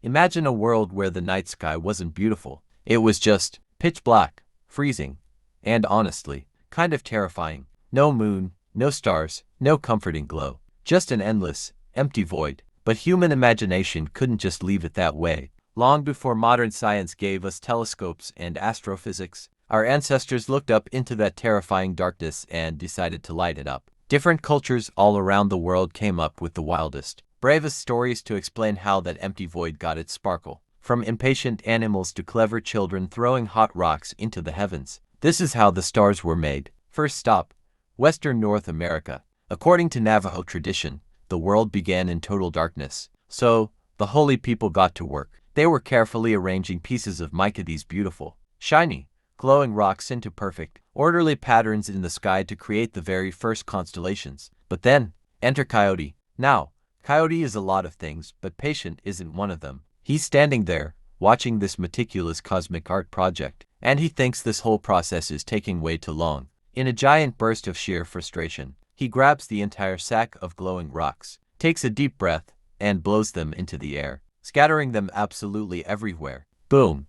Imagine a world where the night sky wasn't beautiful. It was just pitch black, freezing, and honestly, kind of terrifying. No moon, no stars, no comforting glow. Just an endless, empty void. But human imagination couldn't just leave it that way. Long before modern science gave us telescopes and astrophysics, our ancestors looked up into that terrifying darkness and decided to light it up. Different cultures all around the world came up with the wildest, bravest stories to explain how that empty void got its sparkle. From impatient animals to clever children throwing hot rocks into the heavens. This is how the stars were made. First stop, Western North America. According to Navajo tradition, the world began in total darkness. So, the holy people got to work. They were carefully arranging pieces of mica, these beautiful, shiny, glowing rocks into perfect, orderly patterns in the sky to create the very first constellations. But then, enter Coyote. Now, Coyote is a lot of things, but patient isn't one of them. He's standing there, watching this meticulous cosmic art project, and he thinks this whole process is taking way too long. In a giant burst of sheer frustration, he grabs the entire sack of glowing rocks, takes a deep breath, and blows them into the air, scattering them absolutely everywhere. Boom!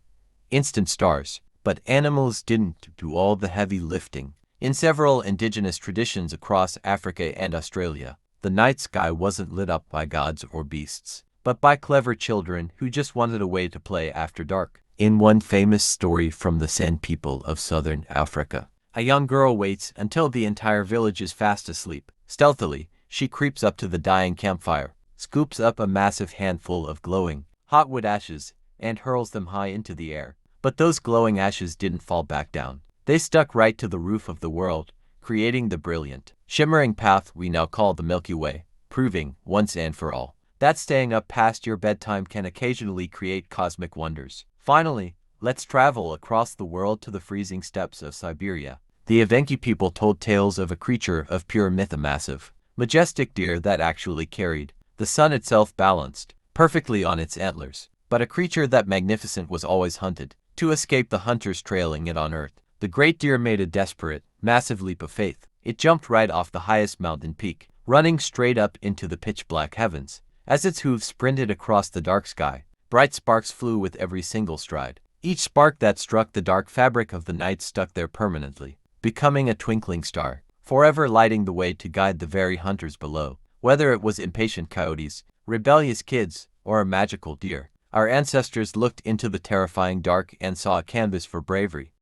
Instant stars. But animals didn't do all the heavy lifting. In several indigenous traditions across Africa and Australia, the night sky wasn't lit up by gods or beasts, but by clever children who just wanted a way to play after dark. In one famous story from the San people of southern Africa, a young girl waits until the entire village is fast asleep. Stealthily, she creeps up to the dying campfire, scoops up a massive handful of glowing, hot wood ashes, and hurls them high into the air. But those glowing ashes didn't fall back down. They stuck right to the roof of the world, creating the brilliant, shimmering path we now call the Milky Way, proving, once and for all, that staying up past your bedtime can occasionally create cosmic wonders. Finally, let's travel across the world to the freezing steppes of Siberia. The Evenki people told tales of a creature of pure myth, a massive, majestic deer that actually carried the sun itself balanced perfectly on its antlers. But a creature that magnificent was always hunted. To escape the hunters trailing it on earth, the great deer made a desperate, massive leap of faith. It jumped right off the highest mountain peak, running straight up into the pitch-black heavens. As its hooves sprinted across the dark sky, bright sparks flew with every single stride. Each spark that struck the dark fabric of the night stuck there permanently, becoming a twinkling star, forever lighting the way to guide the very hunters below. Whether it was impatient coyotes, rebellious kids, or a magical deer, our ancestors looked into the terrifying dark and saw a canvas for bravery.